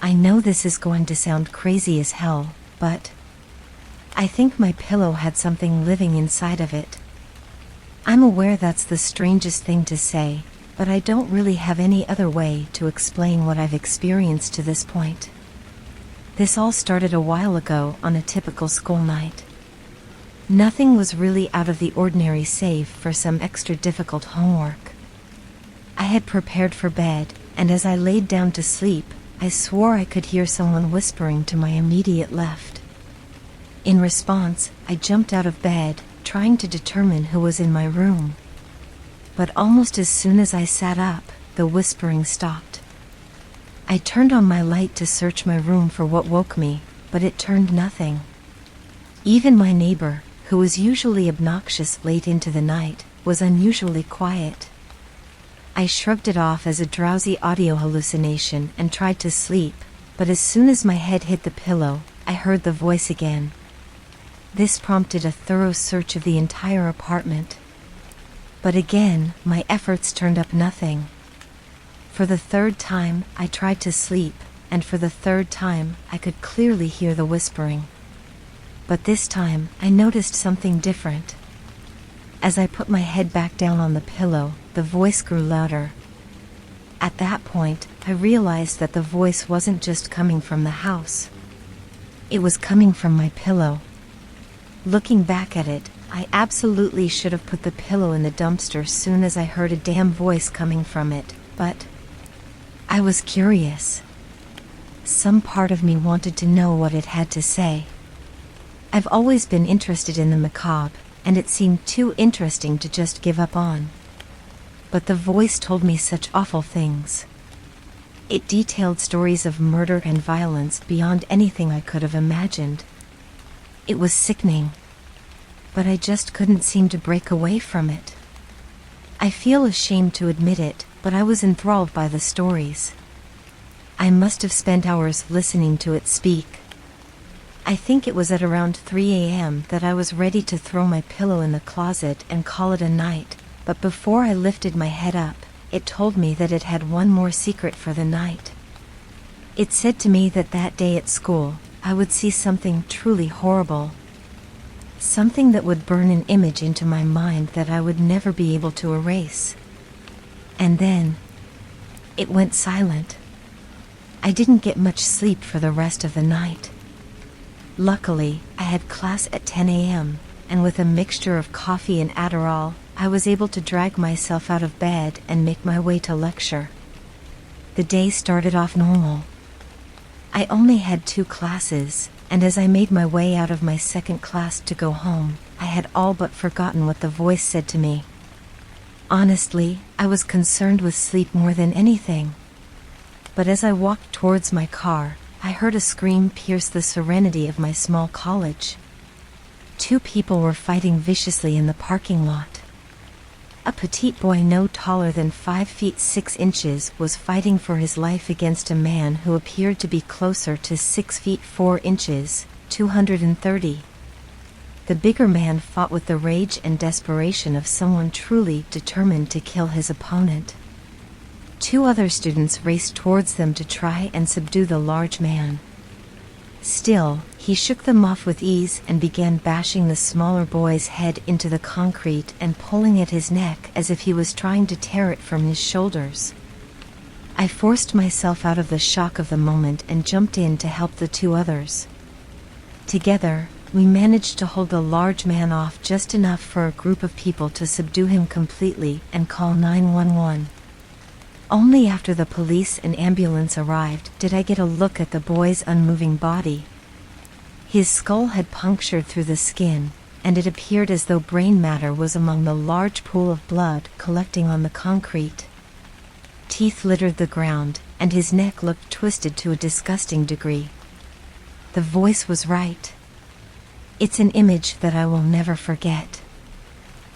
I know this is going to sound crazy as hell, but I think my pillow had something living inside of it. I'm aware that's the strangest thing to say, but I don't really have any other way to explain what I've experienced to this point. This all started a while ago on a typical school night. Nothing was really out of the ordinary save for some extra difficult homework. I had prepared for bed, and as I laid down to sleep, I swore I could hear someone whispering to my immediate left. In response, I jumped out of bed, trying to determine who was in my room. But almost as soon as I sat up, the whispering stopped. I turned on my light to search my room for what woke me, but it turned nothing. Even my neighbor, who was usually obnoxious late into the night, was unusually quiet. I shrugged it off as a drowsy audio hallucination and tried to sleep, but as soon as my head hit the pillow, I heard the voice again. This prompted a thorough search of the entire apartment. But again, my efforts turned up nothing. For the third time, I tried to sleep, and for the third time, I could clearly hear the whispering. But this time, I noticed something different. As I put my head back down on the pillow, the voice grew louder. At that point, I realized that the voice wasn't just coming from the house. It was coming from my pillow. Looking back at it, I absolutely should have put the pillow in the dumpster soon as I heard a damn voice coming from it, but I was curious. Some part of me wanted to know what it had to say. I've always been interested in the macabre, and it seemed too interesting to just give up on. But the voice told me such awful things. It detailed stories of murder and violence beyond anything I could have imagined. It was sickening. But I just couldn't seem to break away from it. I feel ashamed to admit it, but I was enthralled by the stories. I must have spent hours listening to it speak. I think it was at around 3 a.m. that I was ready to throw my pillow in the closet and call it a night, but before I lifted my head up, it told me that it had one more secret for the night. It said to me that that day at school, I would see something truly horrible. Something that would burn an image into my mind that I would never be able to erase. And then, it went silent. I didn't get much sleep for the rest of the night. Luckily, I had class at 10 a.m., and with a mixture of coffee and Adderall, I was able to drag myself out of bed and make my way to lecture. The day started off normal. I only had 2 classes, and as I made my way out of my second class to go home, I had all but forgotten what the voice said to me. Honestly, I was concerned with sleep more than anything. But as I walked towards my car, I heard a scream pierce the serenity of my small college. 2 people were fighting viciously in the parking lot. A petite boy no taller than 5 feet 6 inches was fighting for his life against a man who appeared to be closer to 6 feet 4 inches, 230. The bigger man fought with the rage and desperation of someone truly determined to kill his opponent. 2 other students raced towards them to try and subdue the large man. Still, he shook them off with ease and began bashing the smaller boy's head into the concrete and pulling at his neck as if he was trying to tear it from his shoulders. I forced myself out of the shock of the moment and jumped in to help the 2 others. Together, we managed to hold the large man off just enough for a group of people to subdue him completely and call 911. Only after the police and ambulance arrived did I get a look at the boy's unmoving body. His skull had punctured through the skin, and it appeared as though brain matter was among the large pool of blood collecting on the concrete. Teeth littered the ground, and his neck looked twisted to a disgusting degree. The voice was right. It's an image that I will never forget.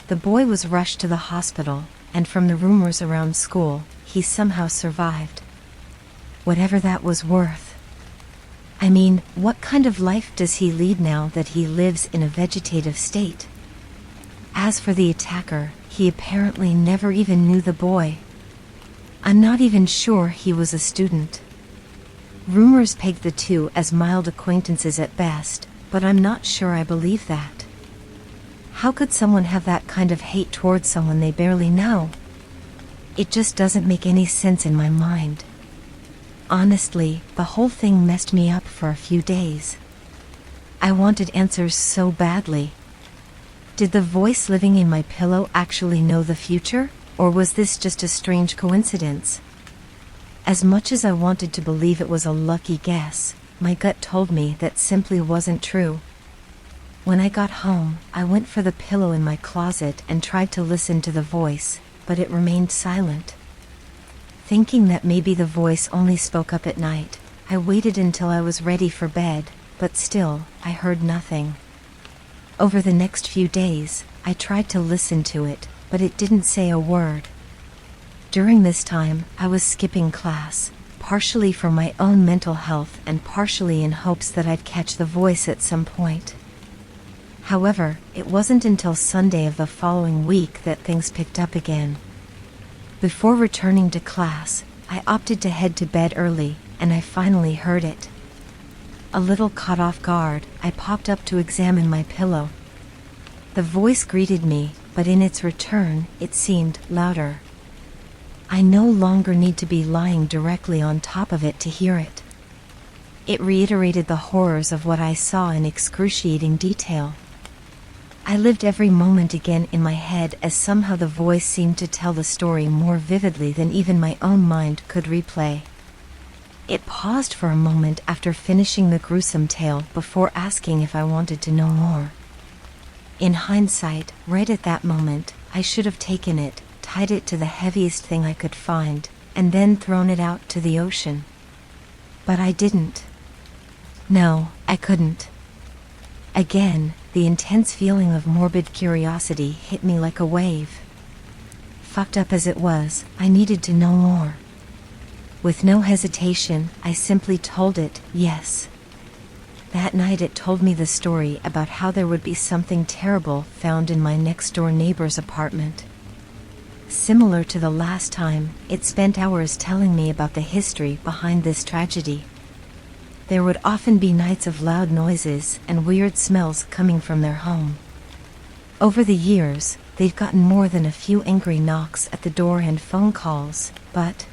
The boy was rushed to the hospital, and from the rumors around school, he somehow survived. Whatever that was worth. I mean, what kind of life does he lead now that he lives in a vegetative state? As for the attacker, he apparently never even knew the boy. I'm not even sure he was a student. Rumors peg the two as mild acquaintances at best, but I'm not sure I believe that. How could someone have that kind of hate towards someone they barely know? It just doesn't make any sense in my mind. Honestly, the whole thing messed me up for a few days. I wanted answers so badly. Did the voice living in my pillow actually know the future, or was this just a strange coincidence? As much as I wanted to believe it was a lucky guess, my gut told me that simply wasn't true. When I got home, I went for the pillow in my closet and tried to listen to the voice, but it remained silent. Thinking that maybe the voice only spoke up at night, I waited until I was ready for bed, but still, I heard nothing. Over the next few days, I tried to listen to it, but it didn't say a word. During this time, I was skipping class, partially for my own mental health and partially in hopes that I'd catch the voice at some point. However, it wasn't until Sunday of the following week that things picked up again. Before returning to class, I opted to head to bed early, and I finally heard it. A little caught off guard, I popped up to examine my pillow. The voice greeted me, but in its return, it seemed louder. I no longer need to be lying directly on top of it to hear it. It reiterated the horrors of what I saw in excruciating detail. I lived every moment again in my head as somehow the voice seemed to tell the story more vividly than even my own mind could replay. It paused for a moment after finishing the gruesome tale before asking if I wanted to know more. In hindsight, right at that moment, I should have taken it, tied it to the heaviest thing I could find, and then thrown it out to the ocean. But I didn't. No, I couldn't. Again, the intense feeling of morbid curiosity hit me like a wave. Fucked up as it was, I needed to know more. With no hesitation, I simply told it, yes. That night it told me the story about how there would be something terrible found in my next-door neighbor's apartment. Similar to the last time, it spent hours telling me about the history behind this tragedy. There would often be nights of loud noises and weird smells coming from their home. Over the years, they've gotten more than a few angry knocks at the door and phone calls, but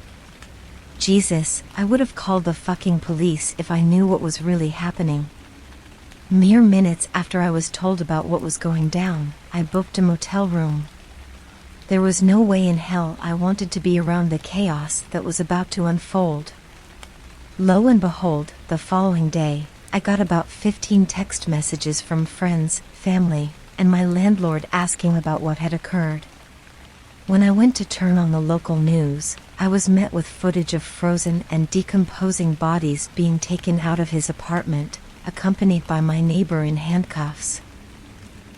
Jesus, I would have called the fucking police if I knew what was really happening. Mere minutes after I was told about what was going down, I booked a motel room. There was no way in hell I wanted to be around the chaos that was about to unfold. Lo and behold, the following day, I got about 15 text messages from friends, family, and my landlord asking about what had occurred. When I went to turn on the local news, I was met with footage of frozen and decomposing bodies being taken out of his apartment, accompanied by my neighbor in handcuffs.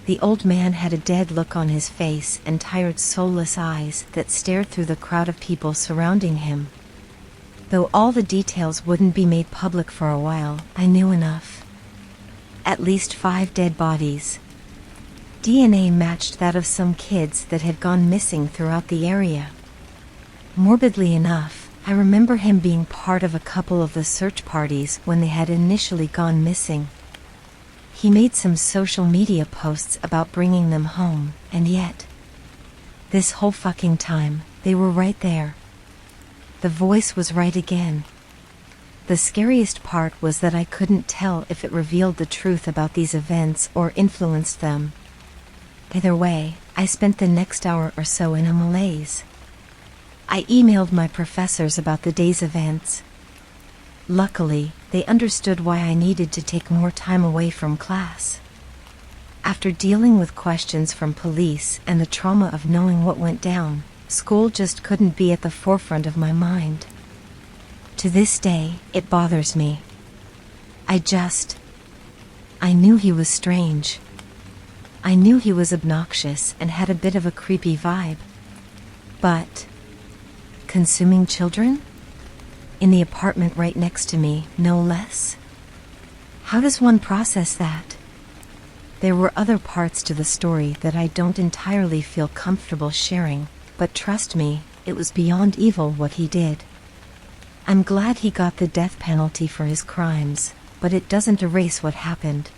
The old man had a dead look on his face and tired, soulless eyes that stared through the crowd of people surrounding him. Though all the details wouldn't be made public for a while, I knew enough. At least 5 dead bodies. DNA matched that of some kids that had gone missing throughout the area. Morbidly enough, I remember him being part of a couple of the search parties when they had initially gone missing. He made some social media posts about bringing them home, and yet, this whole fucking time, they were right there. The voice was right again. The scariest part was that I couldn't tell if it revealed the truth about these events or influenced them. Either way, I spent the next hour or so in a malaise. I emailed my professors about the day's events. Luckily, they understood why I needed to take more time away from class. After dealing with questions from police and the trauma of knowing what went down, school just couldn't be at the forefront of my mind. To this day, it bothers me. I knew he was strange. I knew he was obnoxious and had a bit of a creepy vibe. But consuming children? In the apartment right next to me, no less? How does one process that? There were other parts to the story that I don't entirely feel comfortable sharing, but trust me, it was beyond evil what he did. I'm glad he got the death penalty for his crimes, but it doesn't erase what happened.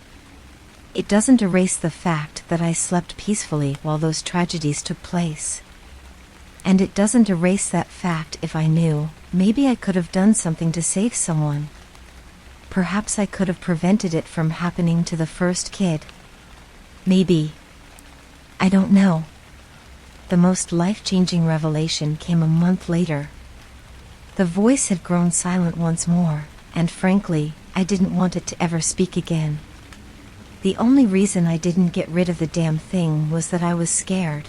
It doesn't erase the fact that I slept peacefully while those tragedies took place. And it doesn't erase that fact if I knew, maybe I could have done something to save someone. Perhaps I could have prevented it from happening to the first kid. Maybe. I don't know. The most life-changing revelation came a month later. The voice had grown silent once more, and frankly, I didn't want it to ever speak again. The only reason I didn't get rid of the damn thing was that I was scared.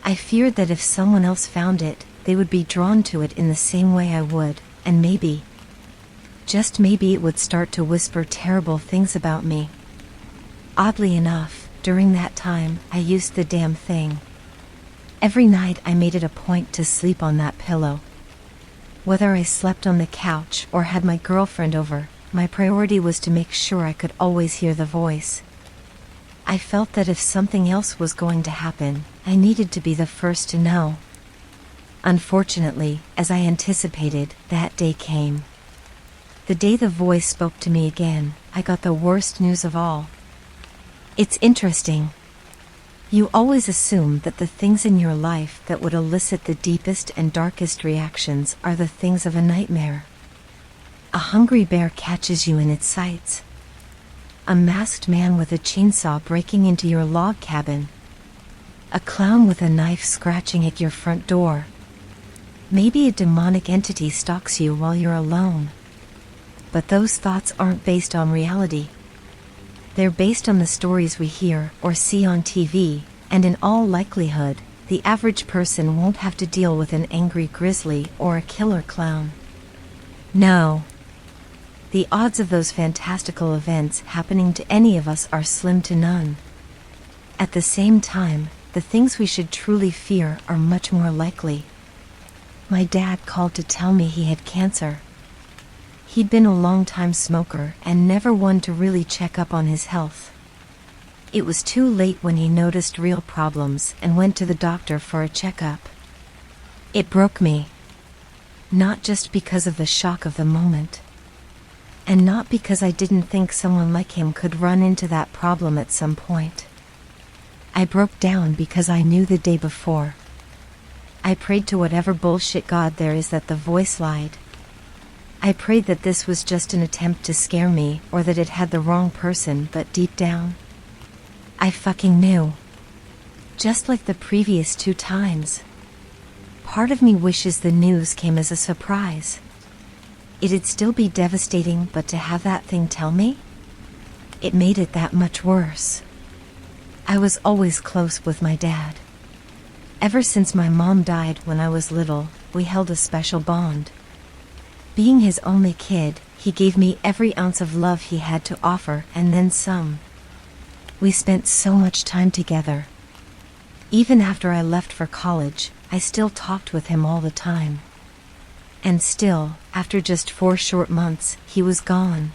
I feared that if someone else found it, they would be drawn to it in the same way I would, and maybe, just maybe, it would start to whisper terrible things about me. Oddly enough, during that time, I used the damn thing. Every night I made it a point to sleep on that pillow. Whether I slept on the couch or had my girlfriend over, my priority was to make sure I could always hear the voice. I felt that if something else was going to happen, I needed to be the first to know. Unfortunately, as I anticipated, that day came. The day the voice spoke to me again, I got the worst news of all. It's interesting. You always assume that the things in your life that would elicit the deepest and darkest reactions are the things of a nightmare. A hungry bear catches you in its sights. A masked man with a chainsaw breaking into your log cabin. A clown with a knife scratching at your front door. Maybe a demonic entity stalks you while you're alone. But those thoughts aren't based on reality. They're based on the stories we hear or see on TV, and in all likelihood, the average person won't have to deal with an angry grizzly or a killer clown. No. The odds of those fantastical events happening to any of us are slim to none. At the same time, the things we should truly fear are much more likely. My dad called to tell me he had cancer. He'd been a long-time smoker and never one to really check up on his health. It was too late when he noticed real problems and went to the doctor for a checkup. It broke me. Not just because of the shock of the moment. And not because I didn't think someone like him could run into that problem at some point. I broke down because I knew the day before. I prayed to whatever bullshit God there is that the voice lied. I prayed that this was just an attempt to scare me or that it had the wrong person, but deep down, I fucking knew. Just like the previous 2 times. Part of me wishes the news came as a surprise. It'd still be devastating, but to have that thing tell me? It made it that much worse. I was always close with my dad. Ever since my mom died when I was little, we held a special bond. Being his only kid, he gave me every ounce of love he had to offer, and then some. We spent so much time together. Even after I left for college, I still talked with him all the time. And still, after just 4 short months, he was gone.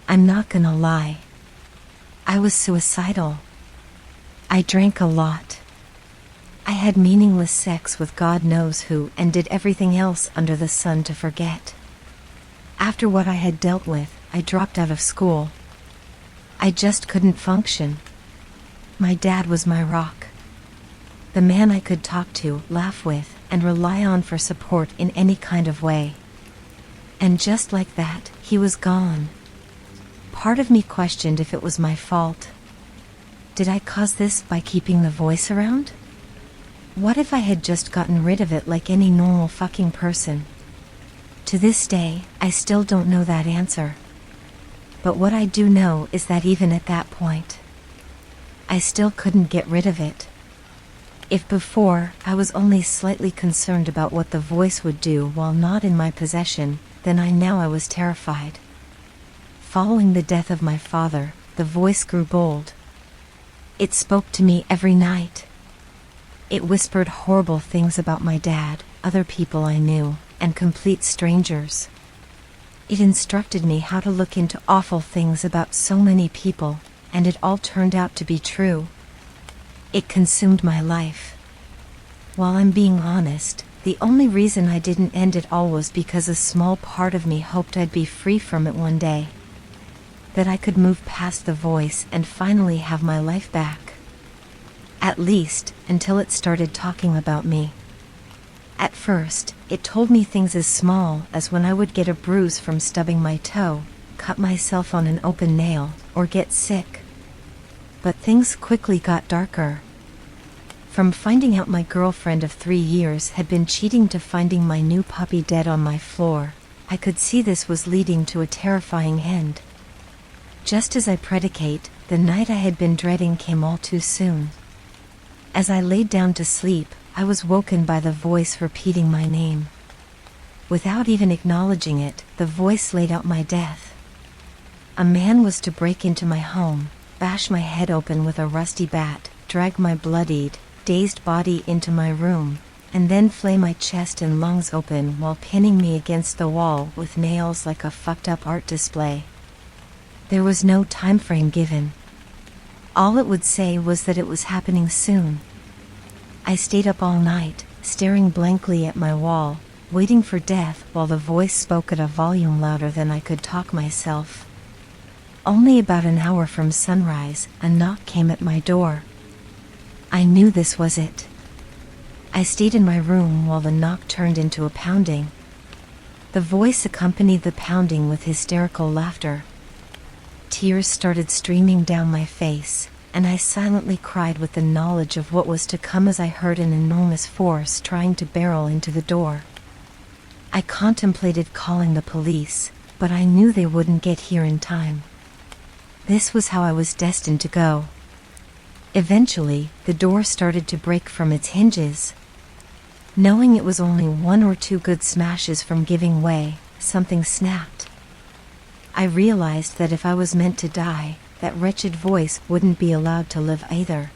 I'm not gonna lie. I was suicidal. I drank a lot. I had meaningless sex with God knows who and did everything else under the sun to forget. After what I had dealt with, I dropped out of school. I just couldn't function. My dad was my rock. The man I could talk to, laugh with, and rely on for support in any kind of way. And just like that, he was gone. Part of me questioned if it was my fault. Did I cause this by keeping the voice around? What if I had just gotten rid of it like any normal fucking person? To this day, I still don't know that answer. But what I do know is that even at that point, I still couldn't get rid of it. If before, I was only slightly concerned about what the voice would do while not in my possession, then I was terrified. Following the death of my father, the voice grew bold. It spoke to me every night. It whispered horrible things about my dad, other people I knew, and complete strangers. It instructed me how to look into awful things about so many people, and it all turned out to be true. It consumed my life. While I'm being honest, The only reason I didn't end it all was because a small part of me hoped I'd be free from it one day. That I could move past the voice and finally have my life back. At least, until it started talking about me. At first, it told me things as small as when I would get a bruise from stubbing my toe, cut myself on an open nail, or get sick. But things quickly got darker. From finding out my girlfriend of 3 years had been cheating to finding my new puppy dead on my floor, I could see this was leading to a terrifying end. Just as I predicate, the night I had been dreading came all too soon. As I laid down to sleep, I was woken by the voice repeating my name. Without even acknowledging it, the voice laid out my death. A man was to break into my home, bash my head open with a rusty bat, drag my bloodied, dazed body into my room, and then flay my chest and lungs open while pinning me against the wall with nails like a fucked up art display. There was no time frame given. All it would say was that it was happening soon. I stayed up all night, staring blankly at my wall, waiting for death while the voice spoke at a volume louder than I could talk myself. Only about an hour from sunrise, a knock came at my door. I knew this was it. I stayed in my room while the knock turned into a pounding. The voice accompanied the pounding with hysterical laughter. Tears started streaming down my face, and I silently cried with the knowledge of what was to come as I heard an enormous force trying to barrel into the door. I contemplated calling the police, but I knew they wouldn't get here in time. This was how I was destined to go. Eventually, the door started to break from its hinges. Knowing it was only 1 or 2 good smashes from giving way, something snapped. I realized that if I was meant to die, that wretched voice wouldn't be allowed to live either.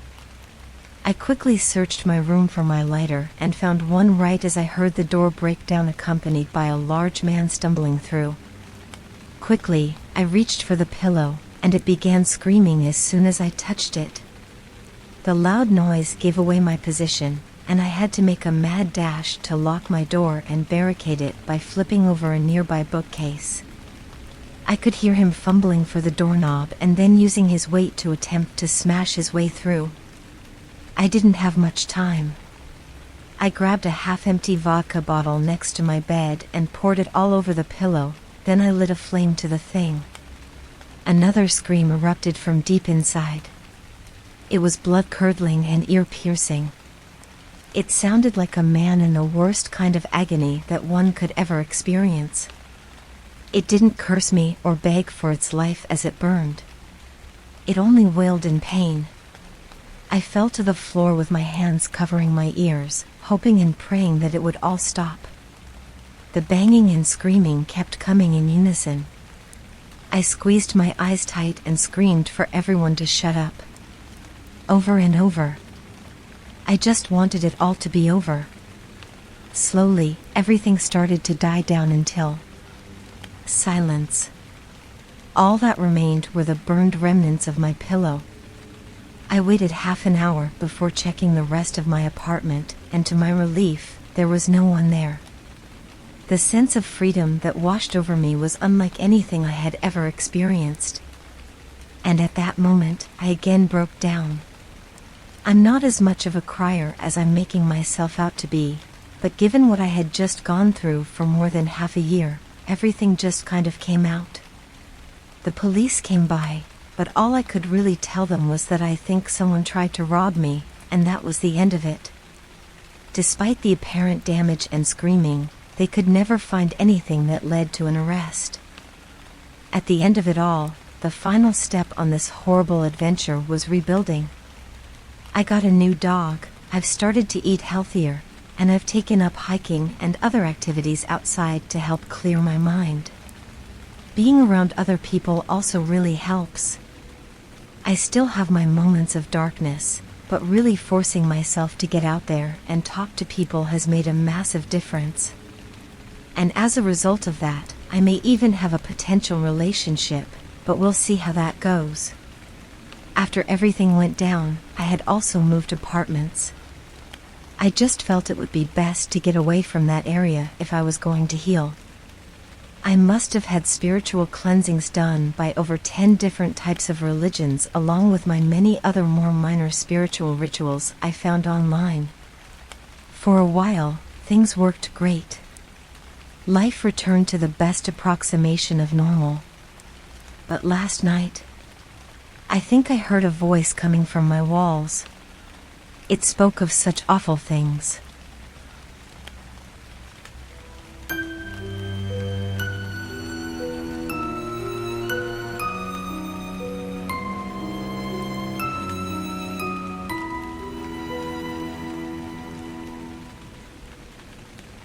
I quickly searched my room for my lighter and found one right as I heard the door break down, accompanied by a large man stumbling through. Quickly, I reached for the pillow, and it began screaming as soon as I touched it. The loud noise gave away my position, and I had to make a mad dash to lock my door and barricade it by flipping over a nearby bookcase. I could hear him fumbling for the doorknob and then using his weight to attempt to smash his way through. I didn't have much time. I grabbed a half-empty vodka bottle next to my bed and poured it all over the pillow, then I lit a flame to the thing. Another scream erupted from deep inside. It was blood-curdling and ear-piercing. It sounded like a man in the worst kind of agony that one could ever experience. It didn't curse me or beg for its life as it burned. It only wailed in pain. I fell to the floor with my hands covering my ears, hoping and praying that it would all stop. The banging and screaming kept coming in unison. I squeezed my eyes tight and screamed for everyone to shut up. Over and over. I just wanted it all to be over. Slowly, everything started to die down until silence. All that remained were the burned remnants of my pillow. I waited half an hour before checking the rest of my apartment, and to my relief, there was no one there. The sense of freedom that washed over me was unlike anything I had ever experienced. And at that moment, I again broke down. I'm not as much of a crier as I'm making myself out to be, but given what I had just gone through for more than half a year, everything just kind of came out. The police came by, but all I could really tell them was that I think someone tried to rob me, and that was the end of it. Despite the apparent damage and screaming, they could never find anything that led to an arrest. At the end of it all, the final step on this horrible adventure was rebuilding. I got a new dog, I've started to eat healthier, and I've taken up hiking and other activities outside to help clear my mind. Being around other people also really helps. I still have my moments of darkness, but really forcing myself to get out there and talk to people has made a massive difference. And as a result of that, I may even have a potential relationship, but we'll see how that goes. After everything went down, I had also moved apartments. I just felt it would be best to get away from that area if I was going to heal. I must have had spiritual cleansings done by over 10 different types of religions, along with my many other more minor spiritual rituals I found online. For a while, things worked great. Life returned to the best approximation of normal. But last night, I think I heard a voice coming from my walls. It spoke of such awful things.